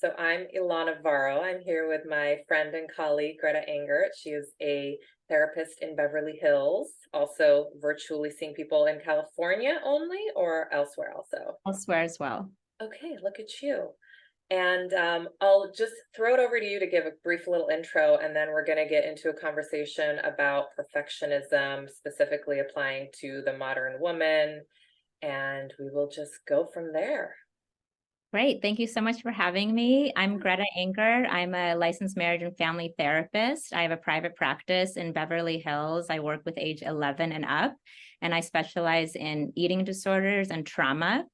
So I'm Ilona Varo. I'm here with my friend and colleague, Greta Angert. She is a therapist in Beverly Hills, also virtually seeing people in California only or elsewhere also. Elsewhere as well. Okay, look at you. And I'll just throw it over to you to give a brief little intro, and then we're going to get into a conversation about perfectionism, specifically applying to the modern woman, and we will just go from there. Great. Thank you so much for having me. I'm Greta Angert. I'm a licensed marriage and family therapist. I have a private practice in Beverly Hills. I work with age 11 and up, and I specialize in eating disorders and trauma,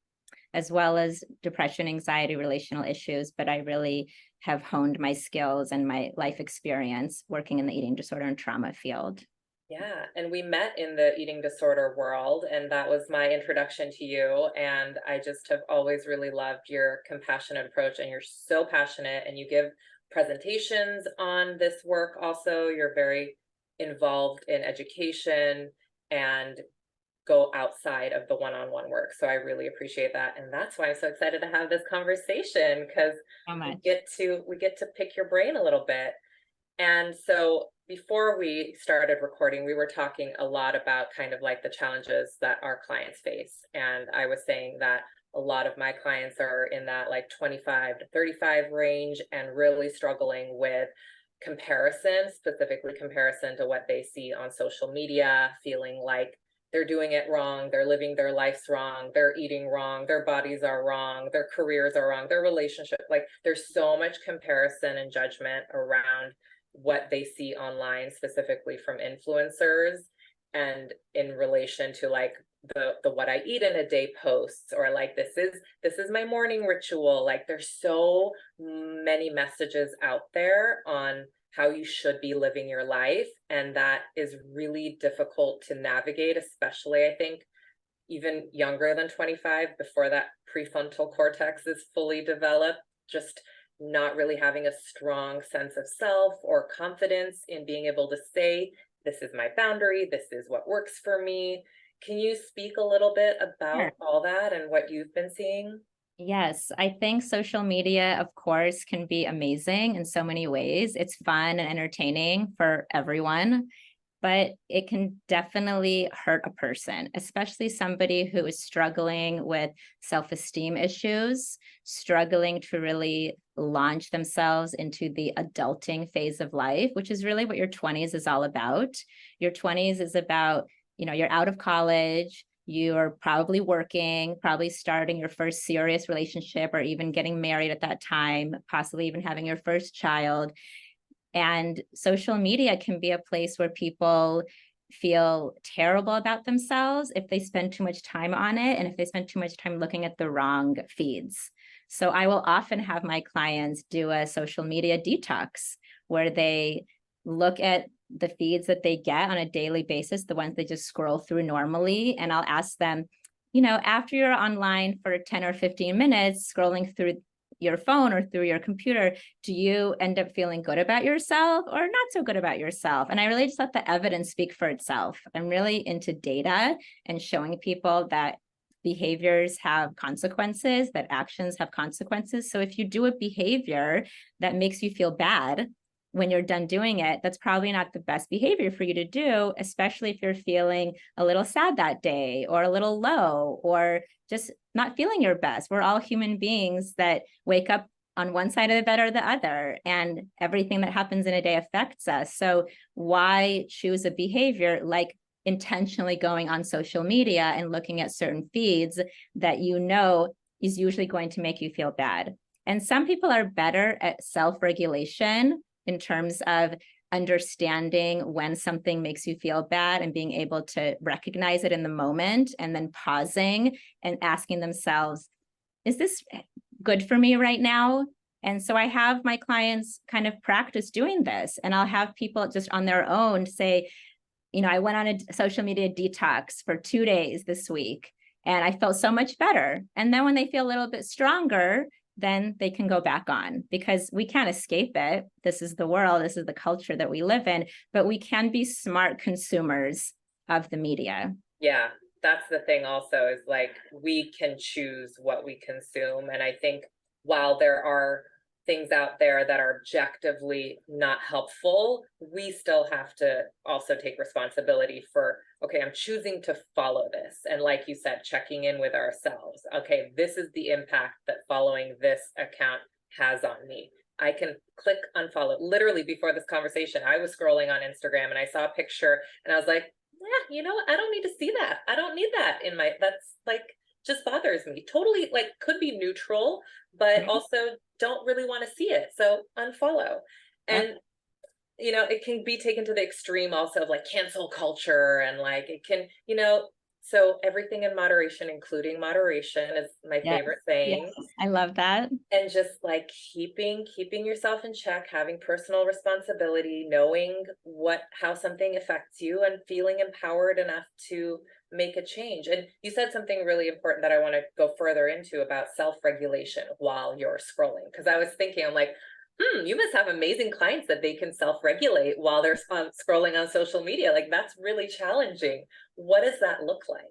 as well as depression, anxiety, relational issues. But I really have honed my skills and my life experience working in the eating disorder and trauma field. Yeah, and we met in the eating disorder world, and that was my introduction to you. And I just have always really loved your compassionate approach, and you're so passionate, and you give presentations on this work also. You're very involved in education and go outside of the one-on-one work. So I really appreciate that. And that's why I'm so excited to have this conversation, because So we much. get to pick your brain a little bit. And so before we started recording, we were talking a lot about kind of like the challenges that our clients face. And I was saying that a lot of my clients are in that like 25 to 35 range and really struggling with comparison, specifically comparison to what they see on social media, feeling like they're doing it wrong, they're living their lives wrong, they're eating wrong, their bodies are wrong, their careers are wrong, their relationship, like there's so much comparison and judgment around what they see online, specifically from influencers, and in relation to like the what I eat in a day posts, or like this is my morning ritual. Like there's so many messages out there on how you should be living your life, and that is really difficult to navigate, especially I think even younger than 25, before that prefrontal cortex is fully developed. Just not really having a strong sense of self or confidence in being able to say, this is my boundary, this is what works for me. Can you speak a little bit Sure. about all that and what you've been seeing? Yes, I think social media, of course, can be amazing in so many ways. It's fun and entertaining for everyone, but it can definitely hurt a person, especially somebody who is struggling with self-esteem issues, struggling to really launch themselves into the adulting phase of life, which is really what your 20s is all about. Your 20s is about, you're out of college, you're probably working, probably starting your first serious relationship or even getting married at that time, possibly even having your first child. And social media can be a place where people feel terrible about themselves if they spend too much time on it and if they spend too much time looking at the wrong feeds. So I will often have my clients do a social media detox where they look at the feeds that they get on a daily basis, the ones they just scroll through normally. And I'll ask them, after you're online for 10 or 15 minutes scrolling through your phone or through your computer, do you end up feeling good about yourself or not so good about yourself? And I really just let the evidence speak for itself. I'm really into data and showing people that behaviors have consequences, that actions have consequences. So if you do a behavior that makes you feel bad when you're done doing it, that's probably not the best behavior for you to do, especially if you're feeling a little sad that day or a little low or just not feeling your best. We're all human beings that wake up on one side of the bed or the other, and everything that happens in a day affects us. So why choose a behavior like intentionally going on social media and looking at certain feeds that is usually going to make you feel bad? And some people are better at self-regulation in terms of understanding when something makes you feel bad and being able to recognize it in the moment and then pausing and asking themselves, is this good for me right now? And so I have my clients kind of practice doing this, and I'll have people just on their own say, I went on a social media detox for 2 days this week and I felt so much better. And then when they feel a little bit stronger, then they can go back on, because we can't escape it. This is the world. This is the culture that we live in, but we can be smart consumers of the media. Yeah, that's the thing also, is like we can choose what we consume. And I think while there are things out there that are objectively not helpful, we still have to also take responsibility for, okay, I'm choosing to follow this. And like you said, checking in with ourselves. Okay, this is the impact that following this account has on me. I can click unfollow. Literally before this conversation, I was scrolling on Instagram and I saw a picture and I was like, yeah, you know what? I don't need to see that. I don't need that in my, that's like, just bothers me. Totally, like, could be neutral, but also don't really want to see it. So unfollow. And it can be taken to the extreme also of like cancel culture, and like it can, so everything in moderation, including moderation, is my Yes, favorite yes, thing. I love that. And just like keeping yourself in check, having personal responsibility, knowing how something affects you, and feeling empowered enough to make a change. And you said something really important that I want to go further into about self-regulation while you're scrolling, because I was thinking, I'm like, you must have amazing clients that they can self-regulate while they're scrolling on social media. Like, that's really challenging. What does that look like?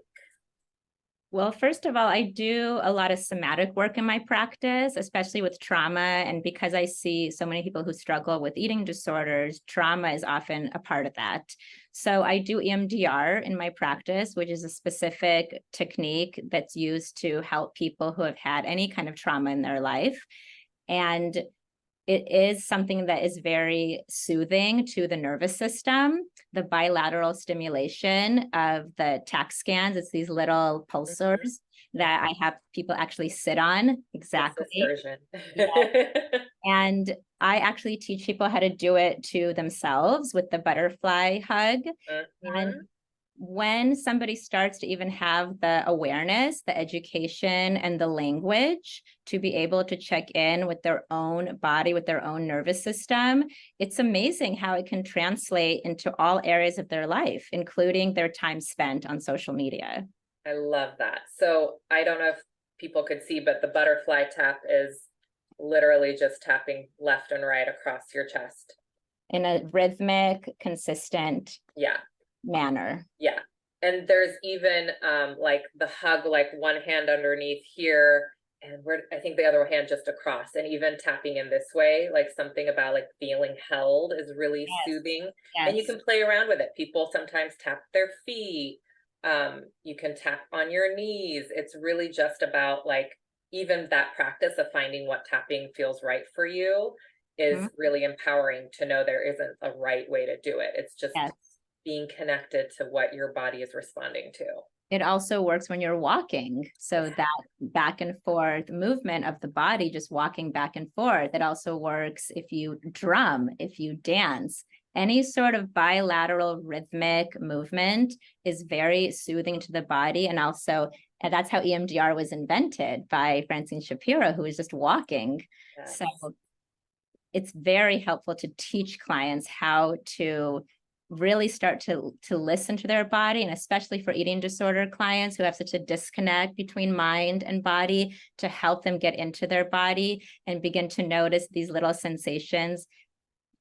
Well, first of all, I do a lot of somatic work in my practice, especially with trauma. And because I see so many people who struggle with eating disorders, trauma is often a part of that. So I do EMDR in my practice, which is a specific technique that's used to help people who have had any kind of trauma in their life. And it is something that is very soothing to the nervous system. The bilateral stimulation of the TAC scans, it's these little pulsars that I have people actually sit on. Exactly. Version. And I actually teach people how to do it to themselves with the butterfly hug. And when somebody starts to even have the awareness, the education, and the language to be able to check in with their own body, with their own nervous system, it's amazing how it can translate into all areas of their life, including their time spent on social media. I love that. So I don't know if people could see, but the butterfly tap is literally just tapping left and right across your chest in a rhythmic, consistent manner. Yeah. And there's even like the hug, like one hand underneath here, and I think the other hand just across, and even tapping in this way, like something about like feeling held is really soothing. And you can play around with it. People sometimes tap their feet. You can tap on your knees. It's really just about like, even that practice of finding what tapping feels right for you is really empowering to know there isn't a right way to do it. It's just being connected to what your body is responding to. It also works when you're walking. So that back and forth movement of the body, just walking back and forth, it also works if you drum, if you dance. Any sort of bilateral rhythmic movement is very soothing to the body. And also, and that's how EMDR was invented by Francine Shapiro, who was just walking. So it's very helpful to teach clients how to really start to listen to their body, and especially for eating disorder clients who have such a disconnect between mind and body, to help them get into their body and begin to notice these little sensations.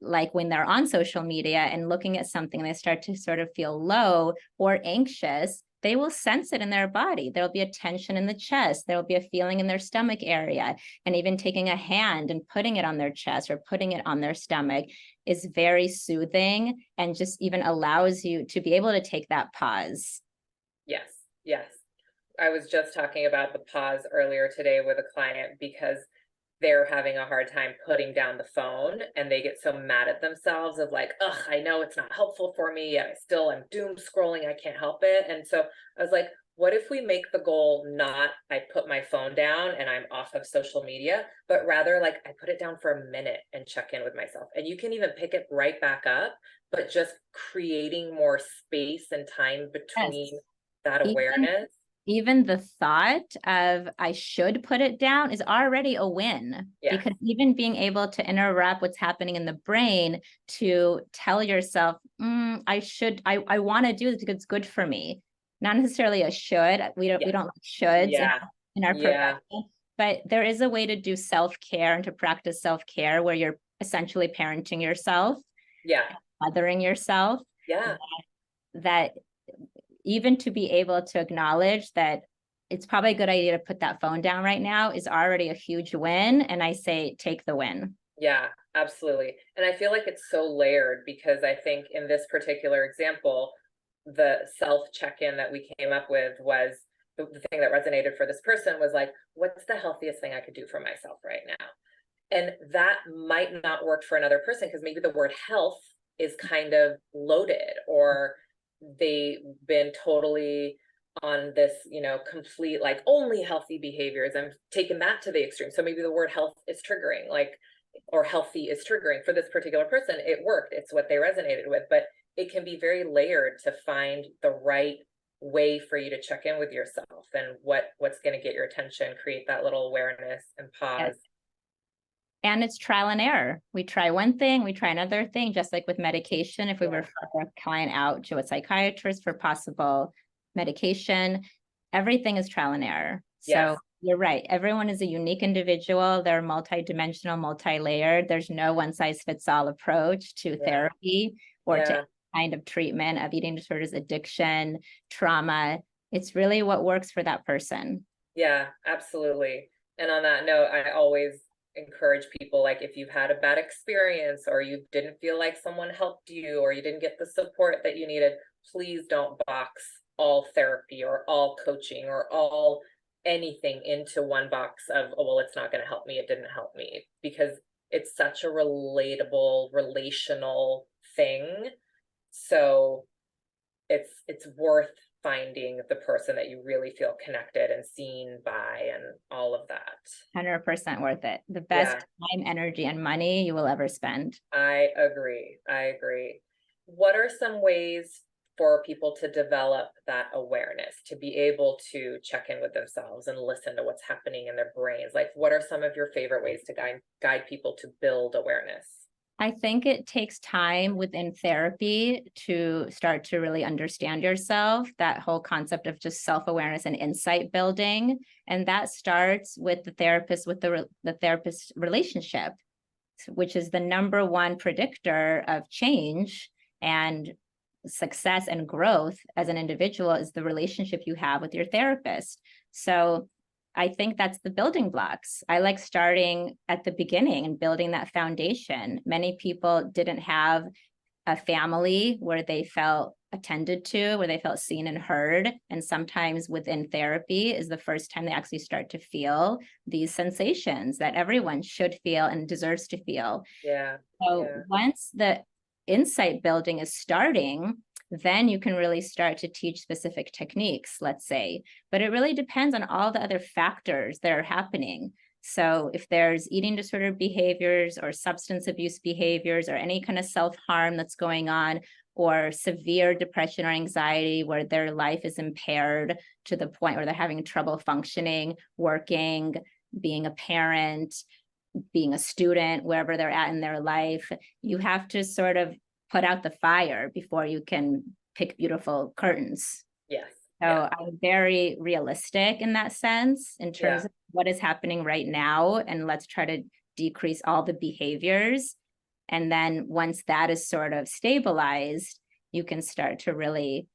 Like when they're on social media and looking at something, they start to sort of feel low or anxious, they will sense it in their body. There'll be a tension in the chest. There'll be a feeling in their stomach area. And even taking a hand and putting it on their chest or putting it on their stomach is very soothing, and just even allows you to be able to take that pause. Yes, yes. I was just talking about the pause earlier today with a client, because they're having a hard time putting down the phone, and they get so mad at themselves of like, ugh, I know it's not helpful for me. I still am doom scrolling. I can't help it. And so I was like, what if we make the goal not I put my phone down and I'm off of social media, but rather like I put it down for a minute and check in with myself. And you can even pick it right back up, but just creating more space and time between that awareness. Even the thought of I should put it down is already a win, because even being able to interrupt what's happening in the brain to tell yourself, I want to do this because it's good for me. Not necessarily a should. We don't like shoulds in our profession, but there is a way to do self-care and to practice self-care where you're essentially parenting yourself, mothering yourself. That even to be able to acknowledge that it's probably a good idea to put that phone down right now is already a huge win. And I say, take the win. Yeah, absolutely. And I feel like it's so layered because I think in this particular example, the self check-in that we came up with was the thing that resonated for this person was like, what's the healthiest thing I could do for myself right now? And that might not work for another person because maybe the word health is kind of loaded, or they've been totally on this, complete like only healthy behaviors and taken that to the extreme. So maybe the word health is triggering, like, or healthy is triggering for this particular person. It worked. It's what they resonated with, but it can be very layered to find the right way for you to check in with yourself and what's going to get your attention, create that little awareness and pause. Yes. And it's trial and error. We try one thing, we try another thing, just like with medication. If we refer a client out to a psychiatrist for possible medication, everything is trial and error. So you're right. Everyone is a unique individual. They're multidimensional, multi-layered. There's no one size fits all approach to therapy or to any kind of treatment of eating disorders, addiction, trauma. It's really what works for that person. Yeah, absolutely. And on that note, I always encourage people, like, if you've had a bad experience or you didn't feel like someone helped you or you didn't get the support that you needed, please don't box all therapy or all coaching or all anything into one box of, oh, well, it's not going to help me, it didn't help me, because it's such a relatable, relational thing. So it's worth finding the person that you really feel connected and seen by and all of that. 100% worth it. The best time, energy, and money you will ever spend. I agree. What are some ways for people to develop that awareness, to be able to check in with themselves and listen to what's happening in their brains? Like, what are some of your favorite ways to guide people to build awareness? I think it takes time within therapy to start to really understand yourself, that whole concept of just self-awareness and insight building. And that starts with the therapist, with the therapist relationship, which is the number one predictor of change and success and growth as an individual, is the relationship you have with your therapist. So I think that's the building blocks. I like starting at the beginning and building that foundation. Many people didn't have a family where they felt attended to, where they felt seen and heard. And sometimes within therapy is the first time they actually start to feel these sensations that everyone should feel and deserves to feel. So once the insight building is starting, then you can really start to teach specific techniques, let's say. But it really depends on all the other factors that are happening. So if there's eating disorder behaviors or substance abuse behaviors or any kind of self-harm that's going on, or severe depression or anxiety where their life is impaired to the point where they're having trouble functioning, working, being a parent, being a student, wherever they're at in their life, you have to sort of put out the fire before you can pick beautiful curtains. So I'm very realistic in that sense, in terms of what is happening right now, and let's try to decrease all the behaviors. And then once that is sort of stabilized, you can start to really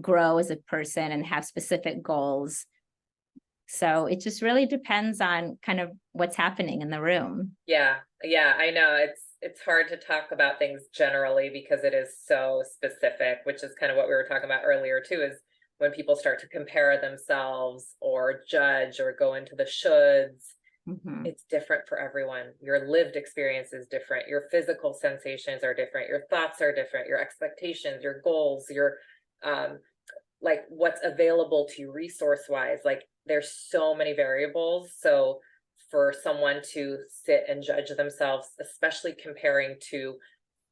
grow as a person and have specific goals. So it just really depends on kind of what's happening in the room. Yeah, I know it's hard to talk about things generally because it is so specific, which is kind of what we were talking about earlier too, is when people start to compare themselves or judge or go into the shoulds. It's different for everyone. Your lived experience is different. Your physical sensations are different. Your thoughts are different. Your expectations, your goals, your like what's available to you resource wise. Like there's so many variables. So for someone to sit and judge themselves, especially comparing to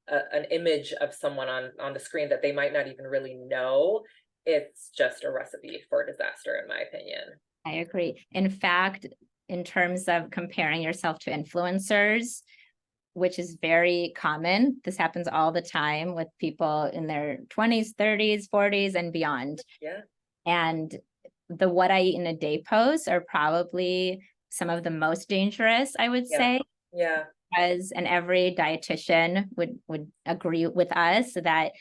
an image of someone on the screen that they might not even really know, it's just a recipe for disaster, in my opinion. I agree. In fact, in terms of comparing yourself to influencers, which is very common, this happens all the time with people in their 20s, 30s, 40s, and beyond. And the what I eat in a day posts are probably some of the most dangerous, I would say. Because, and every dietitian would agree with us that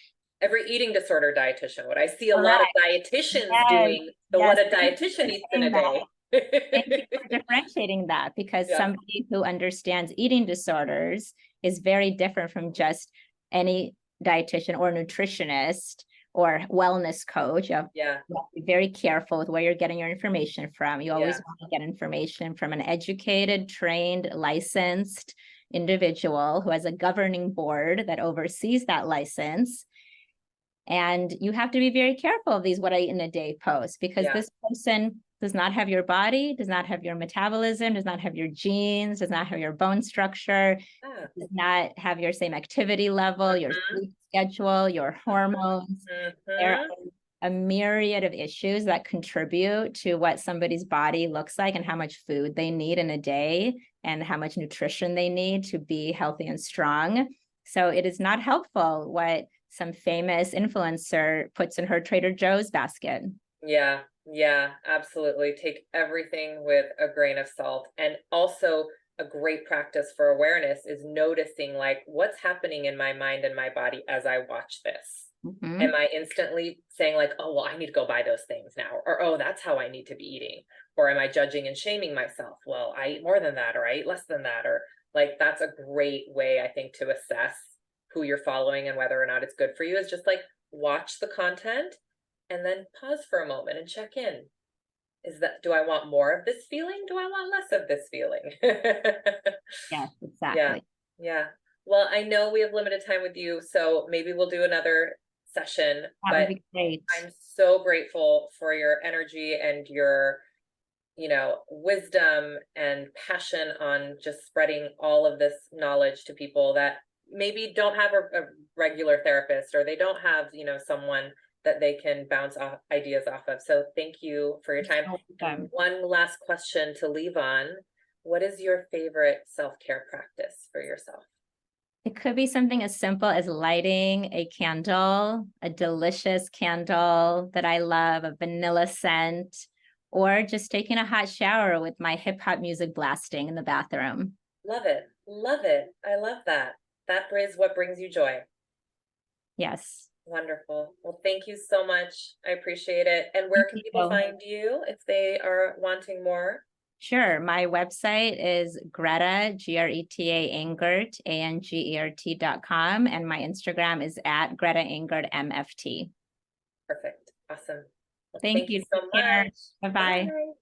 every eating disorder dietitian would. I see a lot of Correct. dietitians Yes, doing the what yes. a Thank you for dietitian eats in saying a that. day. Thank you for differentiating that, because Yeah. somebody who understands eating disorders is very different from just any dietitian or nutritionist or wellness coach. Yeah. You have to be very careful with where you're getting your information from. You always Yeah. want to get information from an educated, trained, licensed individual who has a governing board that oversees that license. And you have to be very careful of these what I eat in a day posts, because Yeah. this person does not have your body, does not have your metabolism, does not have your genes, does not have your bone structure, Yeah. does not have your same activity level, your Mhm. sleep schedule, your hormones. There are Mhm. a myriad of issues that contribute to what somebody's body looks like and how much food they need in a day and how much nutrition they need to be healthy and strong. So it is not helpful what some famous influencer puts in her Trader Joe's basket. Yeah, yeah, absolutely. Take everything with a grain of salt. And also, a great practice for awareness is noticing like what's happening in my mind and my body as I watch this. Mhm. Am I instantly saying like, oh, well, I need to go buy those things now? Or, oh, that's how I need to be eating? Or am I judging and shaming myself? Well, I eat more than that, or I eat less than that. Or like, that's a great way, I think, to assess who you're following and whether or not it's good for you, is just like watch the content and then pause for a moment and check in. Is that, do I want more of this feeling? Do I want less of this feeling? Yes, Yeah, exactly. yeah. Well, I know we have limited time with you, so maybe we'll do another session, That would but be great. I'm so grateful for your energy and your, wisdom and passion on just spreading all of this knowledge to people that maybe don't have a regular therapist, or they don't have, someone that they can bounce off ideas off of. So thank you for your time. And one last question to leave on. What is your favorite self-care practice for yourself? It could be something as simple as lighting a candle, a delicious candle that I love, a vanilla scent, or just taking a hot shower with my hip hop music blasting in the bathroom. Love it. Love it. I love that. That is what brings you joy. Yes. Wonderful. Well, thank you so much. I appreciate it. And where can Thank people you. find you if they are wanting more? Sure. My website is Greta, Greta Angert, ANGERT.com. And my Instagram is at Greta Angert MFT. Perfect. Awesome. Well, Thank thank you you. so Take care. much. Bye-bye. Bye.